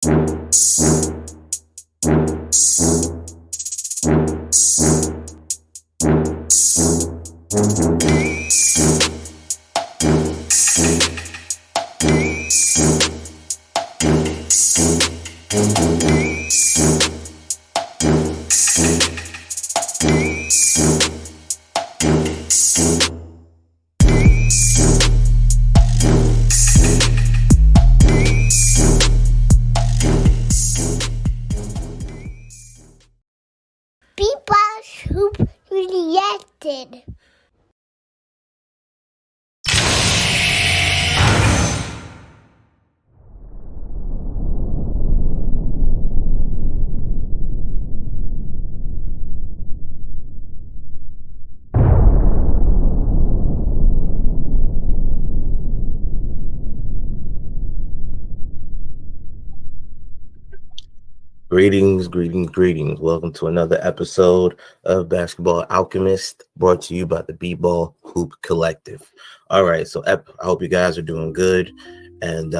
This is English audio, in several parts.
People who reacted. Greetings. Welcome to another episode of Basketball Alchemist, brought to you by the B-Ball Hoop Collective. All right, so I hope you guys are doing good, and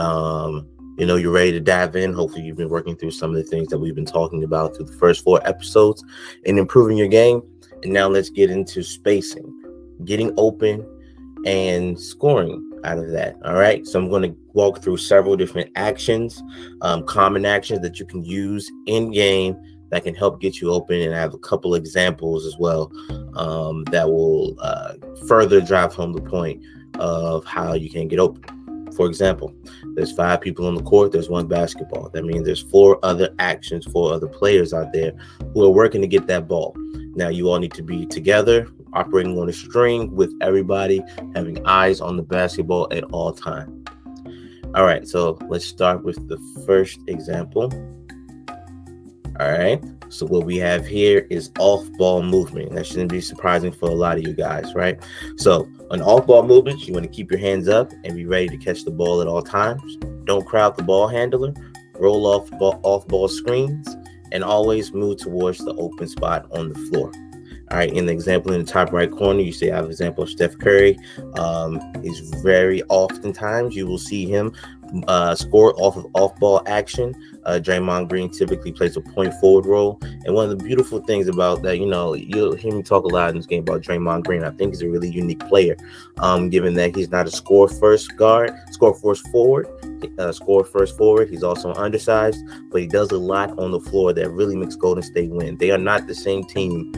you're ready to dive in. Hopefully, you've been working through some of the things that we've been talking about through the first 4 episodes and improving your game. And now let's get into spacing, getting open, and scoring out of that. All right, so I'm going to walk through several different actions, common actions that you can use in game that can help get you open, and I have a couple examples as well that will further drive home the point of how you can get open. For example, there's 5 people on the court, there's 1 basketball. That means there's 4 other actions, 4 other players out there who are working to get that ball. Now you all need to be together, operating on a string, with everybody having eyes on the basketball at all times. All right, so let's start with the first example. All right, so what we have here is off-ball movement. That shouldn't be surprising for a lot of you guys, right? So on off-ball movements, you want to keep your hands up and be ready to catch the ball at all times. Don't crowd the ball handler, roll off-ball screens, and always move towards the open spot on the floor. All right, in the example in the top right corner, you see I have an example of Steph Curry. He's very oftentimes you will see him score off of off-ball action. Draymond Green typically plays a point forward role. And one of the beautiful things about that, you'll hear me talk a lot in this game about Draymond Green. I think he's a really unique player, given that he's not a score first forward. He's also undersized, but he does a lot on the floor that really makes Golden State win. They are not the same team.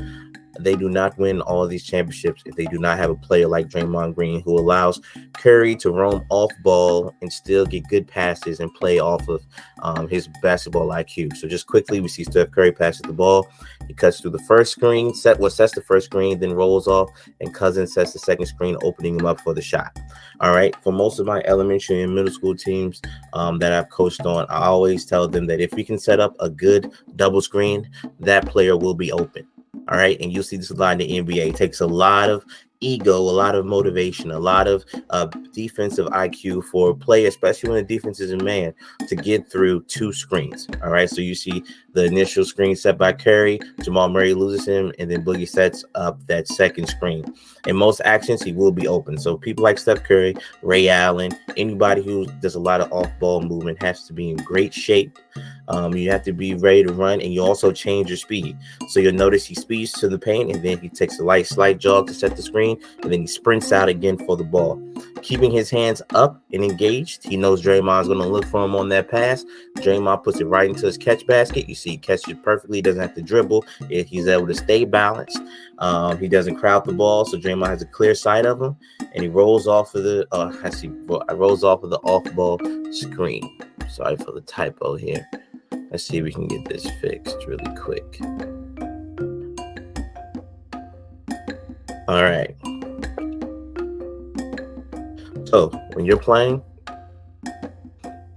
They do not win all of these championships if they do not have a player like Draymond Green, who allows Curry to roam off ball and still get good passes and play off of his basketball IQ. So just quickly, we see Steph Curry passes the ball. He cuts through the first screen, sets the first screen, then rolls off, and Cousins sets the second screen, opening him up for the shot. All right. For most of my elementary and middle school teams that I've coached on, I always tell them that if we can set up a good double screen, that player will be open. All right. And you'll see this a lot in the NBA. It takes a lot of ego, a lot of motivation, a lot of defensive IQ for a player, especially when the defense is in man, to get through 2 screens. All right. So you see the initial screen set by Curry, Jamal Murray loses him, and then Boogie sets up that second screen. In most actions, he will be open. So people like Steph Curry, Ray Allen, anybody who does a lot of off-ball movement has to be in great shape. You have to be ready to run, and you also change your speed. So you'll notice he speeds to the paint, and then he takes a slight jog to set the screen, and then he sprints out again for the ball. Keeping his hands up and engaged, he knows Draymond's going to look for him on that pass. Draymond puts it right into his catch basket. You see he catches it perfectly. He doesn't have to dribble. He's able to stay balanced. He doesn't crowd the ball, so Draymond has a clear sight of him, and he rolls off of the off-ball screen. Sorry for the typo here. Let's see if we can get this fixed really quick. All right. So when you're playing, I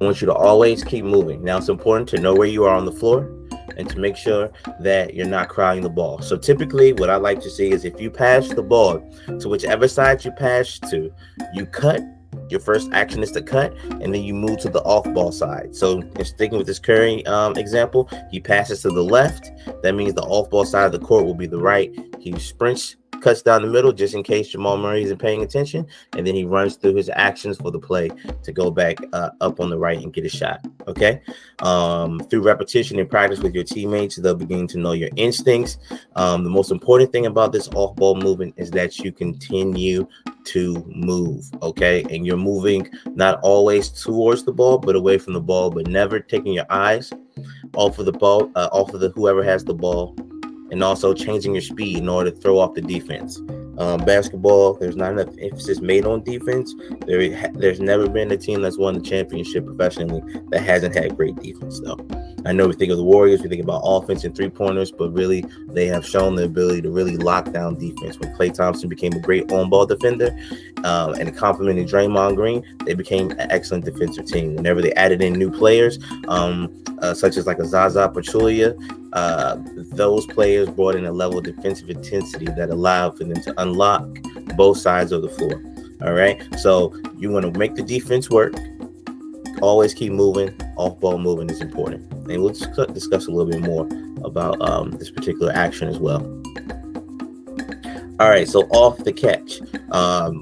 want you to always keep moving. Now, it's important to know where you are on the floor and to make sure that you're not crowding the ball. So typically what I like to see is if you pass the ball to whichever side you pass to, you cut. Your first action is to cut, and then you move to the off-ball side. So sticking with this Curry example, he passes to the left. That means the off-ball side of the court will be the right. He sprints, cuts down the middle just in case Jamal Murray isn't paying attention, and then he runs through his actions for the play to go back up on the right and get a shot. Okay. Through repetition and practice with your teammates, they'll begin to know your instincts. The most important thing about this off-ball movement is that you continue to move, okay? And you're moving not always towards the ball, but away from the ball, but never taking your eyes off of the ball, off of the whoever has the ball, and also changing your speed in order to throw off the defense. Basketball, there's not enough emphasis made on defense. There's never been a team that's won the championship professionally that hasn't had great defense, though. I know we think of the Warriors, we think about offense and three-pointers, but really they have shown the ability to really lock down defense. When Klay Thompson became a great on-ball defender and complemented Draymond Green, they became an excellent defensive team. Whenever they added in new players, such as like a Zaza Pachulia, those players brought in a level of defensive intensity that allowed for them to unlock both sides of the floor. All right, so you want to make the defense work. Always keep moving. Off-ball movement is important, and we'll discuss a little bit more about this particular action as well. All right, so off the catch.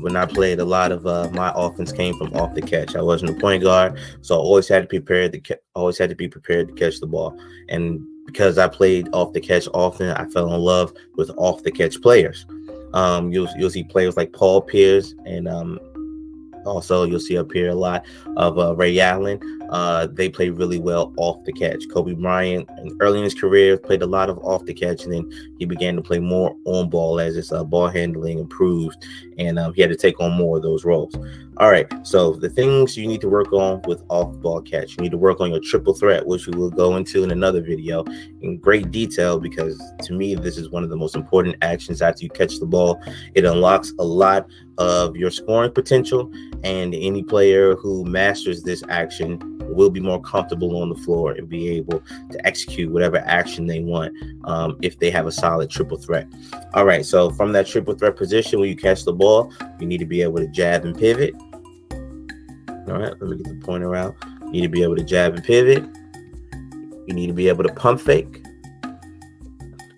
When I played, a lot of my offense came from off the catch. I wasn't a point guard, so I always had to be prepared to catch the ball. And because I played off the catch often, I fell in love with off the catch players. You'll see players like Paul Pierce, and also you'll see up here a lot of Ray Allen. They play really well off the catch. Kobe Bryant, early in his career, played a lot of off the catch, and then he began to play more on ball as his ball handling improved, and he had to take on more of those roles. All right, so the things you need to work on with off ball catch: you need to work on your triple threat, which we will go into in another video in great detail, because to me this is one of the most important actions after you catch the ball. It unlocks a lot of your scoring potential, and any player who masters this action will be more comfortable on the floor and be able to execute whatever action they want if they have a solid triple threat. All right, so from that triple threat position, when you catch the ball, you need to be able to jab and pivot. All right, let me get the pointer out. You need to be able to jab and pivot. You need to be able to pump fake.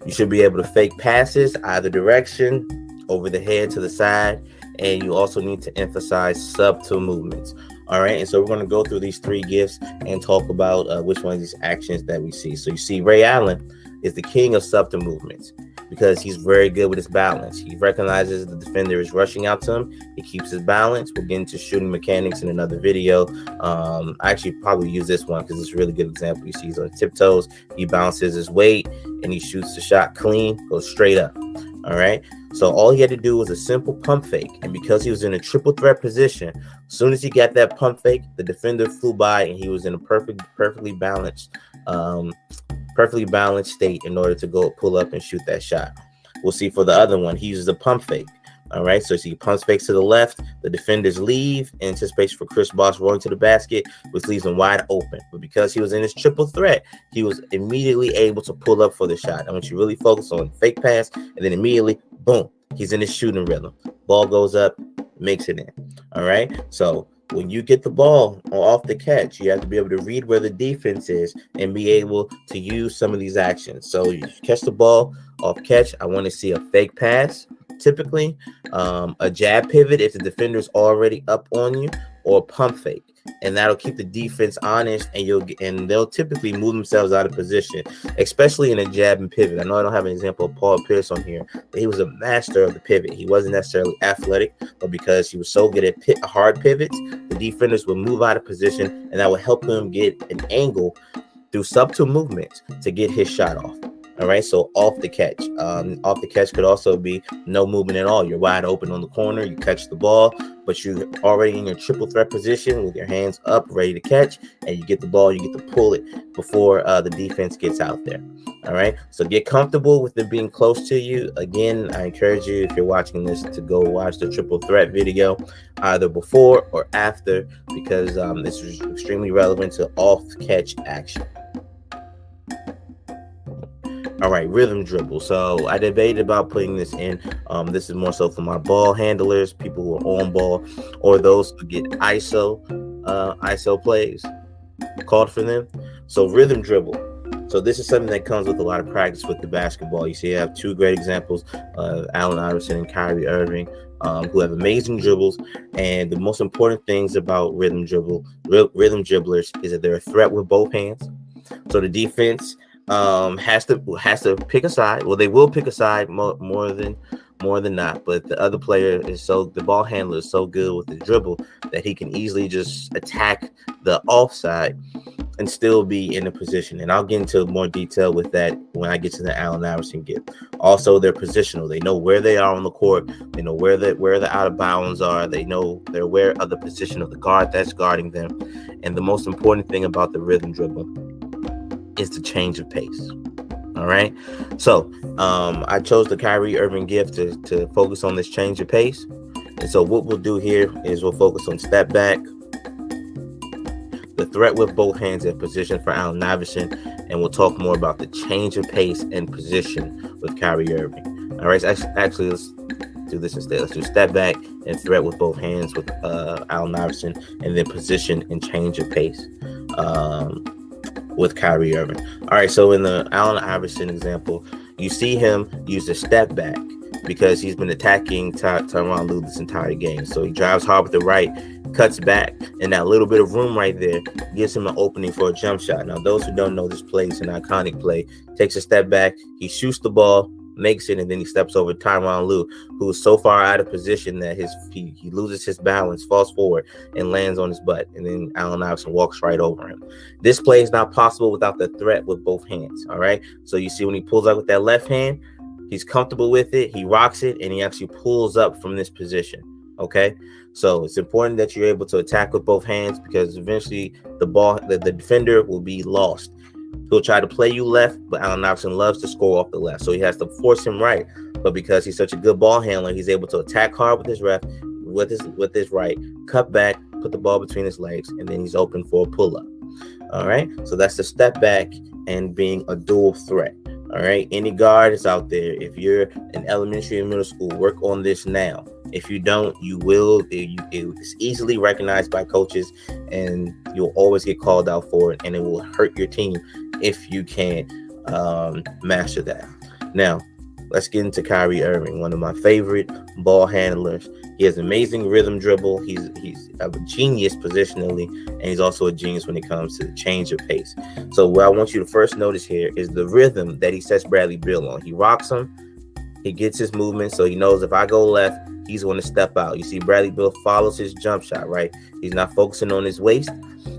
You should be able to fake passes either direction, over the head to the side, and you also need to emphasize subtle movements. All right, and so we're going to go through these three gifts and talk about which one of these actions that we see. So you see Ray Allen is the king of subtle movements because he's very good with his balance. He recognizes the defender is rushing out to him. He keeps his balance. We'll get into shooting mechanics in another video. I actually probably use this one because it's a really good example. You see he's on tiptoes. He bounces his weight and he shoots the shot clean, goes straight up. All right. So all he had to do was a simple pump fake. And because he was in a triple threat position, as soon as he got that pump fake, the defender flew by and he was in a perfectly balanced state in order to go pull up and shoot that shot. We'll see for the other one, he uses a pump fake. All right, so he pumps fakes to the left. The defenders leave in anticipation for Chris Bosh rolling to the basket, which leaves him wide open. But because he was in his triple threat, he was immediately able to pull up for the shot. I want you to really focus on fake pass, and then immediately, boom, he's in his shooting rhythm. Ball goes up, makes it in. All right, so when you get the ball off the catch, you have to be able to read where the defense is and be able to use some of these actions. So you catch the ball off catch. I want to see a fake pass, typically a jab pivot if the defender's already up on you, or a pump fake, and that'll keep the defense honest, and they'll typically move themselves out of position, especially in a jab and pivot. I know I don't have an example of Paul Pierce on here, but he was a master of the pivot. He wasn't necessarily athletic, but because he was so good at hard pivots, the defenders would move out of position, and that would help him get an angle through subtle movements to get his shot off. All right, so off the catch. Off the catch could also be no movement at all. You're wide open on the corner, you catch the ball, but you're already in your triple threat position with your hands up, ready to catch, and you get the ball, you get to pull it before the defense gets out there. All right, so get comfortable with it being close to you. Again, I encourage you, if you're watching this, to go watch the triple threat video either before or after, because this is extremely relevant to off catch action. All right, rhythm dribble. So I debated about putting this in. This is more so for my ball handlers, people who are on ball, or those who get ISO plays called for them. So rhythm dribble. So So this is something that comes with a lot of practice with the basketball. You see, you have two great examples, Allen Iverson and Kyrie Irving, who have amazing dribbles. And the most important things about rhythm dribblers is that they're a threat with both hands. So the defense has to pick a side. Well, they will pick a side more than not. But the other player the ball handler is so good with the dribble that he can easily just attack the offside and still be in a position. And I'll get into more detail with that when I get to the Allen Iverson gift. Also, they're positional. They know where they are on the court. They know where the out of bounds are. They're aware of the position of the guard that's guarding them. And the most important thing about the rhythm dribble is the change of pace. All right. So I chose the Kyrie Irving gift to focus on this change of pace. And so what we'll do here is we'll focus on step back, the threat with both hands and position for Allen Iverson, and we'll talk more about the change of pace and position with Kyrie Irving. All right, so actually, let's do this instead. Let's do step back and threat with both hands with Allen Iverson, and then position and change of pace with Kyrie Irving. All right, so in the Allen Iverson example, you see him use the step back because he's been attacking Tyronn Lue this entire game. So he drives hard with the right, cuts back, and that little bit of room right there gives him an opening for a jump shot. Now, those who don't know this play, it's an iconic play. Takes a step back, he shoots the ball, makes it, and then he steps over Tyronn Lue, who is so far out of position that he loses his balance, falls forward, and lands on his butt. And then Allen Iverson walks right over him. This play is not possible without the threat with both hands. All right. So you see when he pulls out with that left hand, he's comfortable with it. He rocks it, and he actually pulls up from this position. Okay. So it's important that you're able to attack with both hands because eventually the defender will be lost. He'll try to play you left, but Allen Iverson loves to score off the left. So he has to force him right. But because he's such a good ball handler, he's able to attack hard with his with his right, cut back, put the ball between his legs, and then he's open for a pull-up. All right. So that's the step back and being a dual threat. All right. Any guard is out there. If you're in elementary and middle school, work on this now. If you don't, you will. It's easily recognized by coaches, and you'll always get called out for it, and it will hurt your team if you can't master that. Now, let's get into Kyrie Irving, one of my favorite ball handlers. He has amazing rhythm dribble. He's a genius positionally, and he's also a genius when it comes to the change of pace. So what I want you to first notice here is the rhythm that he sets Bradley Beal on. He rocks him. He gets his movement, so he knows if I go left, he's going to step out. You see Bradley Beal follows his jump shot, right? He's not focusing on his waist.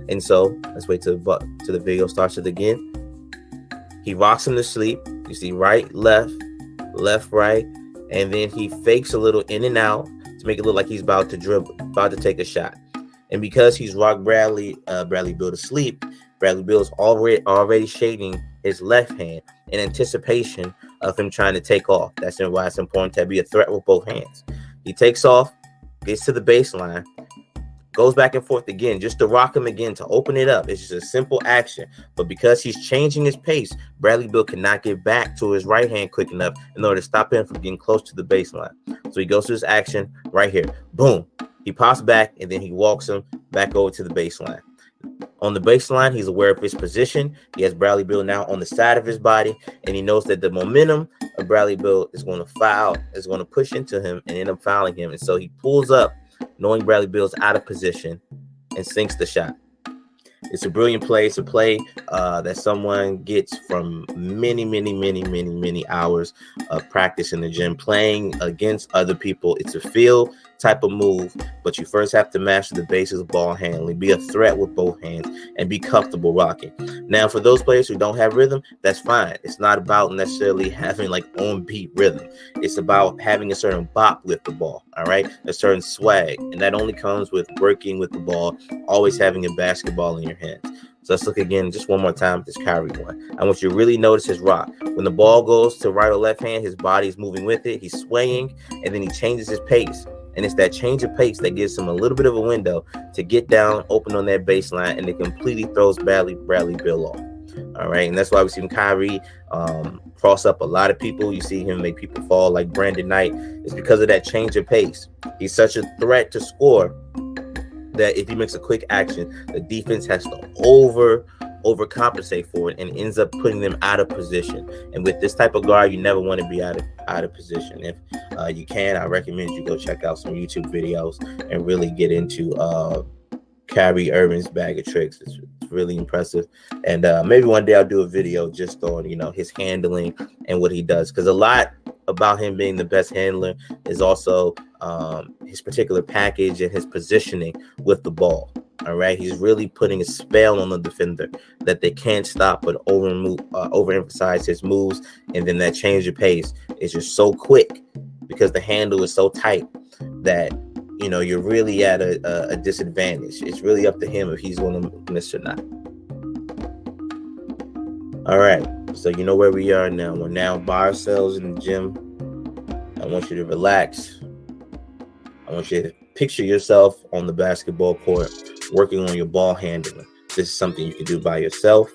And so let's wait till the video starts it again. He rocks him to sleep. You see right, left, right. And then he fakes a little in and out to make it look like he's about to take a shot. And because he's rocked Bradley Beal to sleep, Bradley Beal is already shading his left hand in anticipation of him trying to take off. That's why it's important to be a threat with both hands. He takes off, gets to the baseline, goes back and forth again just to rock him again, to open it up. It's just a simple action. But because he's changing his pace, Bradley Beal cannot get back to his right hand quick enough in order to stop him from getting close to the baseline. So he goes to his action right here. Boom. He pops back, and then he walks him back over to the baseline. On the baseline, he's aware of his position. He has Bradley Beal now on the side of his body, and he knows that the momentum of Bradley Beal is going to push into him and end up fouling him. And so he pulls up, knowing Bradley Beal's out of position, and sinks the shot. It's a brilliant play. It's a play that someone gets from many hours of practice in the gym, playing against other people. It's a feel type of move, but you first have to master the basics of ball handling, be a threat with both hands, and be comfortable rocking. Now, for those players who don't have rhythm, that's fine. It's not about necessarily having like on-beat rhythm. It's about having a certain bop with the ball, all right? A certain swag, and that only comes with working with the ball, always having a basketball in your hands. So let's look again just one more time at this Kyrie one. I want you to really notice his rock. When the ball goes to right or left hand, his body is moving with it. He's swaying, and then he changes his pace. And it's that change of pace that gives him a little bit of a window to get down, open on that baseline, and it completely throws Bradley Beal off. All right, and that's why we see Kyrie cross up a lot of people. You see him make people fall like Brandon Knight. It's because of that change of pace. He's such a threat to score that if he makes a quick action, the defense has to overcompensate for it and ends up putting them out of position. And with this type of guard, you never want to be out of position. If you can, I recommend you go check out some YouTube videos and really get into Kyrie Irving's bag of tricks. It's really impressive. And maybe one day I'll do a video just on, his handling and what he does. Because a lot about him being the best handler is also his particular package and his positioning with the ball. All right. He's really putting a spell on the defender that they can't stop but overemphasize his moves. And then that change of pace is just so quick because the handle is so tight that you're really at a disadvantage. It's really up to him if he's going to miss or not. All right. So you know where we are now. We're now by ourselves in the gym. I want you to relax. I want you to picture yourself on the basketball court working on your ball handling. This is something you can do by yourself.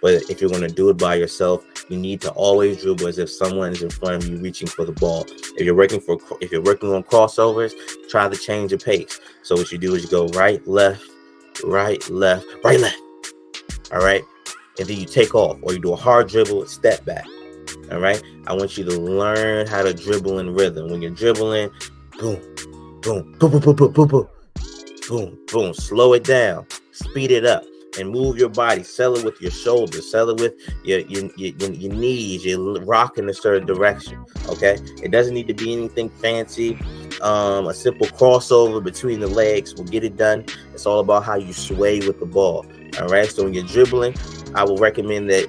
But if you're going to do it by yourself, you need to always dribble as if someone is in front of you reaching for the ball. If you're working on crossovers, try to change the pace. So what you do is you go right, left, right, left, right, left. All right. And then you take off, or you do a hard dribble, step back. All right. I want you to learn how to dribble in rhythm. When you're dribbling, boom, boom, boom, boom, boom, boom, boom, boom, boom, boom. Slow it down, speed it up. And move your body. Sell it with your shoulders. Sell it with your knees. You're rocking in a certain direction. Okay. It doesn't need to be anything fancy. A simple crossover between the legs will get it done. It's all about how you sway with the ball. All right. So when you're dribbling, I will recommend that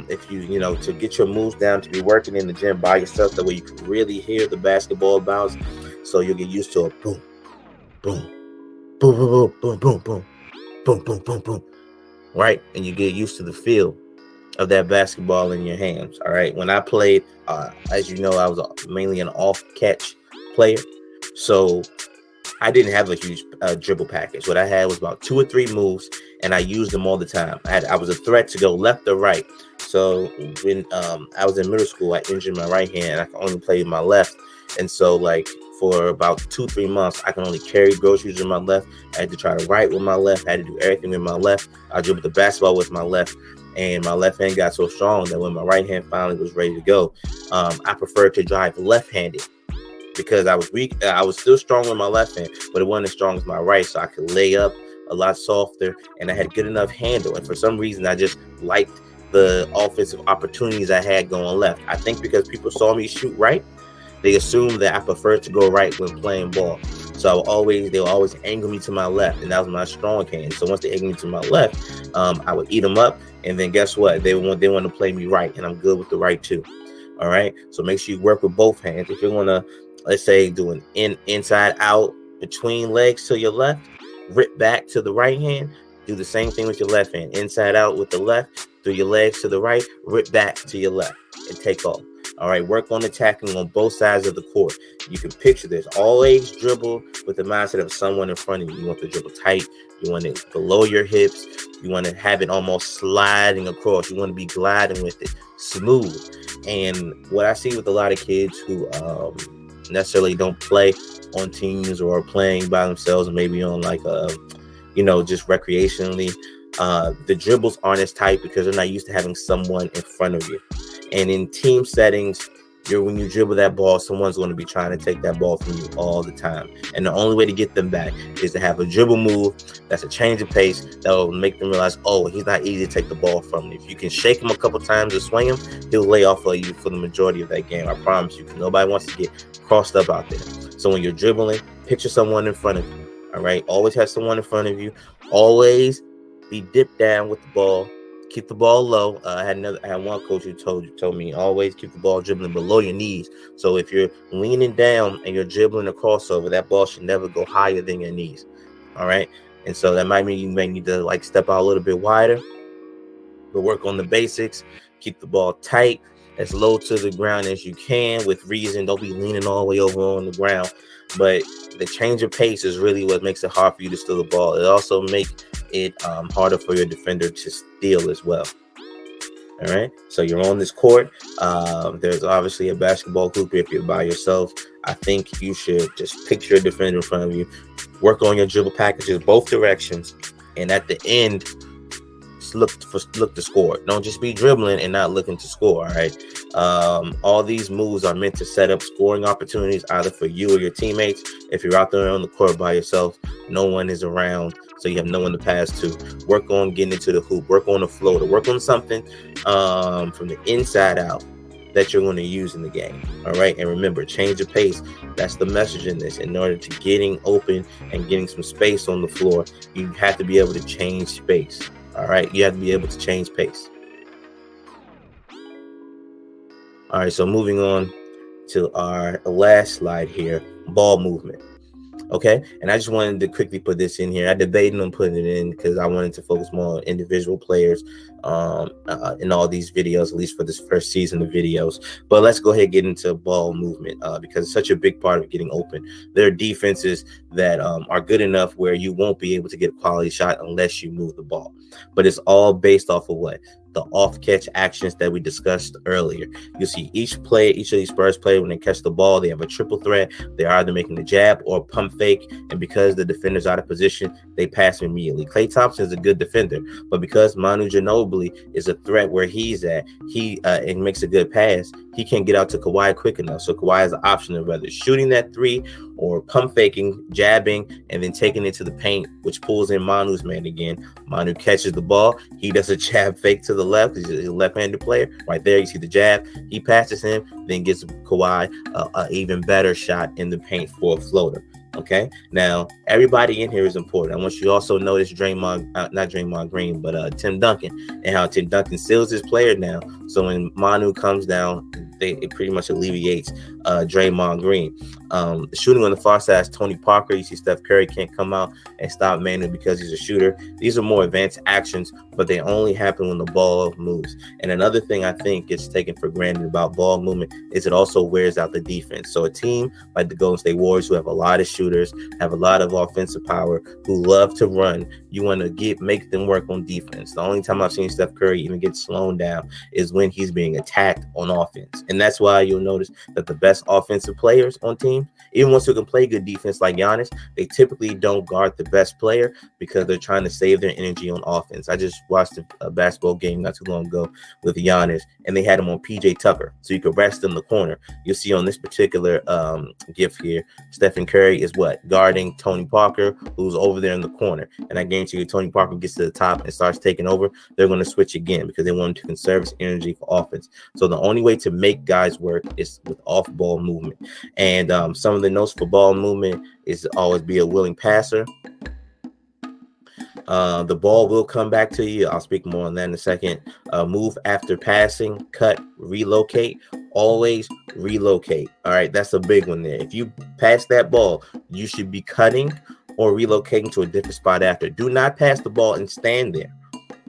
if you to get your moves down, to be working in the gym by yourself, that way you can really hear the basketball bounce. So you'll get used to a boom, boom, boom, boom, boom, boom, boom, boom, boom, boom, boom. Right, and you get used to the feel of that basketball in your hands. All right, when I played, as you know, I was mainly an off-catch player, so I didn't have a huge dribble package. What I had was about 2 or 3 moves, and I used them all the time. I was a threat to go left or right. So when I was in middle school, I injured my right hand, and I could only play with my left. And so, for about 2-3 months, I can only carry groceries with my left. I had to try to write with my left. I had to do everything with my left. I dribbled the basketball with my left. And my left hand got so strong that when my right hand finally was ready to go, I preferred to drive left-handed because I was weak. I was still strong with my left hand, but it wasn't as strong as my right. So I could lay up a lot softer, and I had good enough handle. And for some reason, I just liked the offensive opportunities I had going left. I think because people saw me shoot right, they assumed that I preferred to go right when playing ball. So they would always angle me to my left, and that was my strong hand. So once they angled me to my left, I would eat them up, and then guess what? They want to play me right, and I'm good with the right too. All right. So make sure you work with both hands. If you want to, let's say, do an inside out between legs to your left, rip back to the right hand. Do the same thing with your left hand. Inside out with the left, through your legs to the right, rip back to your left, and take off. All right, work on attacking on both sides of the court. You can picture this. Always dribble with the mindset of someone in front of you. You want to dribble tight. You want it below your hips. You want to have it almost sliding across. You want to be gliding with it, smooth. And what I see with a lot of kids who necessarily don't play on teams or are playing by themselves, or maybe on just recreationally, the dribbles aren't as tight because they're not used to having someone in front of you. And in team settings, when you dribble that ball, someone's going to be trying to take that ball from you all the time. And the only way to get them back is to have a dribble move that's a change of pace that will make them realize, oh, he's not easy to take the ball from me. If you can shake him a couple times or swing him, he'll lay off of you for the majority of that game. I promise you, because nobody wants to get crossed up out there. So when you're dribbling, picture someone in front of you. All right. Always have someone in front of you. Always be dipped down with the ball. Keep the ball low. I had one coach who told me always keep the ball dribbling below your knees. So if you're leaning down and you're dribbling a crossover, that ball should never go higher than your knees. All right. And so that might mean you may need to step out a little bit wider, but work on the basics. Keep the ball tight, as low to the ground as you can with reason. Don't be leaning all the way over on the ground. But the change of pace is really what makes it hard for you to steal the ball. It also makes it harder for your defender to steal as well. All right. So you're on this court. There's obviously a basketball hoop. If you're by yourself, I think you should just picture a defender in front of you. Work on your dribble packages, both directions. And at the end, look to score. Don't just be dribbling and not looking to score. All right. All these moves are meant to set up scoring opportunities either for you or your teammates. If you're out there on the court by yourself, no one is around, so you have no one to pass to. Work on getting into the hoop. Work on a floater. Work on something from the inside out that you're going to use in the game. All right. And remember, change of pace. That's the message in this. In order to getting open and getting some space on the floor, you have to be able to change space. All right. You have to be able to change pace. All right. So moving on to our last slide here, ball movement. Okay, and I just wanted to quickly put this in here. I debated on putting it in because I wanted to focus more on individual players in all these videos, at least for this first season of videos. But let's go ahead and get into ball movement because it's such a big part of getting open. There are defenses that are good enough where you won't be able to get a quality shot unless you move the ball. But it's all based off of what? The off-catch actions that we discussed earlier. You see each of these Spurs players, when they catch the ball, they have a triple threat. They're either making a jab or a pump fake, and because the defender's out of position, they pass immediately. Klay Thompson is a good defender, but because Manu Ginobili is a threat where he's at, and makes a good pass, he can't get out to Kawhi quick enough. So Kawhi has the option of whether shooting that three or pump faking, jabbing, and then taking it to the paint, which pulls in Manu's man again. Manu catches the ball. He does a jab fake to the left. He's a left-handed player. Right there, you see the jab. He passes him, then gives Kawhi an even better shot in the paint for a floater. Okay, now everybody in here is important. I want you to also notice not Draymond Green, but Tim Duncan, and how Tim Duncan seals his player now. So when Manu comes down, it pretty much alleviates Draymond Green. Shooting on the far side is Tony Parker. You see Steph Curry can't come out and stop Manu because he's a shooter. These are more advanced actions, but they only happen when the ball moves. And another thing I think is taken for granted about ball movement is it also wears out the defense. So a team like the Golden State Warriors, who have a lot of shooters, have a lot of offensive power, who love to run, you want to make them work on defense. The only time I've seen Steph Curry even get slowed down is when he's being attacked on offense. And that's why you'll notice that the best offensive players on teams, even ones who can play good defense like Giannis, they typically don't guard the best player because they're trying to save their energy on offense. I just watched a basketball game not too long ago with Giannis, and they had him on PJ Tucker, so you could rest in the corner. You'll see on this particular GIF here, Stephen Curry is guarding Tony Parker, who's over there in the corner. And I guarantee you, Tony Parker gets to the top and starts taking over, they're going to switch again because they want him to conserve his energy for offense. So the only way to make guys work is with off-ball movement. And some of the notes for ball movement is to always be a willing passer. The ball will come back to you. I'll speak more on that in a second. Move after passing, cut, relocate. Always relocate. All right, that's a big one there. If you pass that ball, you should be cutting or relocating to a different spot after. Do not pass the ball and stand there.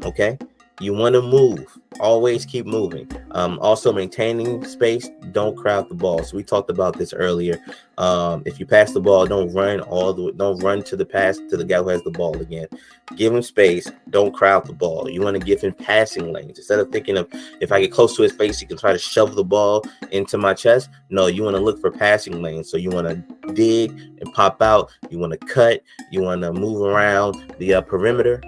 Okay, you want to move. Always keep moving. Also maintaining space. Don't crowd the ball. So we talked about this earlier. If you pass the ball, don't run to the pass to the guy who has the ball again. Give him space. Don't crowd the ball. You want to give him passing lanes. Instead of thinking of, if I get close to his face, he can try to shove the ball into my chest. No, you want to look for passing lanes. So you want to dig and pop out. You want to cut. You want to move around the perimeter.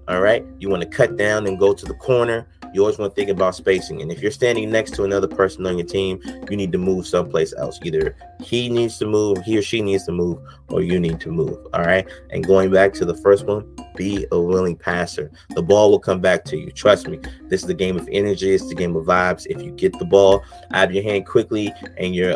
All right. You want to cut down and go to the corner. You always want to think about spacing. And if you're standing next to another person on your team, you need to move someplace else. Either he needs to move, he or she needs to move, or you need to move. All right. And going back to the first one, be a willing passer. The ball will come back to you. Trust me. This is the game of energy. It's the game of vibes. If you get the ball out of your hand quickly and you're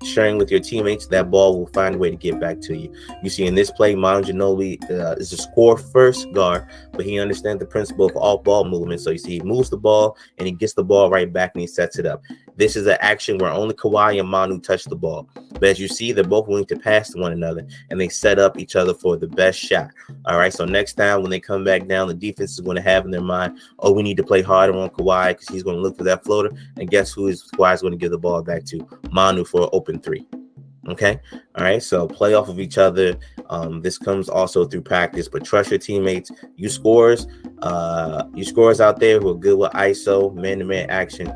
sharing with your teammates, that ball will find a way to get back to you. You see in this play, Manu Ginobili is a score first guard, but he understands the principle of all ball movement. So you see he moves the ball and he gets the ball right back and he sets it up. This is an action where only Kawhi and Manu touch the ball. But as you see, they're both willing to pass to one another and they set up each other for the best shot. All right. So next time when they come back down, the defense is going to have in their mind, oh, we need to play harder on Kawhi because he's going to look for that floater. And guess who Kawhi's going to give the ball back to? Manu for an open three. Okay. All right. So play off of each other. This comes also through practice, but trust your teammates. You scorers out there who are good with ISO, man-to-man action.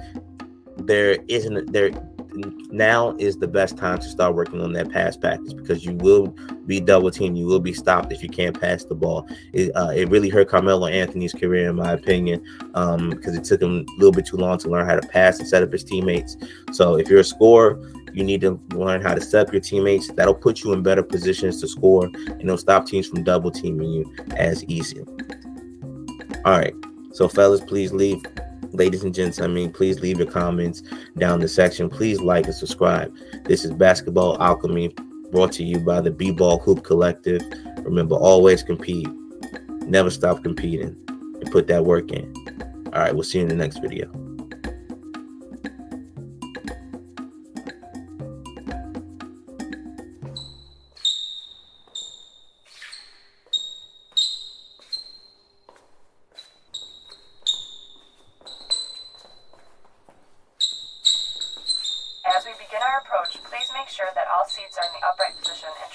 now is the best time to start working on that pass practice, because you will be double teamed. You will be stopped if you can't pass the ball. It really hurt Carmelo Anthony's career, in my opinion, because it took him a little bit too long to learn how to pass and set up his teammates. So if you're a scorer, you need to learn how to set up your teammates. That'll put you in better positions to score, and it'll stop teams from double teaming you as easy. All right. So fellas, please leave. Ladies and gents, please leave your comments down in the section. Please like and subscribe. This is Basketball Alchemy, brought to you by the B-Ball Hoop Collective. Remember, always compete. Never stop competing. And put that work in. All right, we'll see you in the next video. As we begin our approach, please make sure that all seats are in the upright position and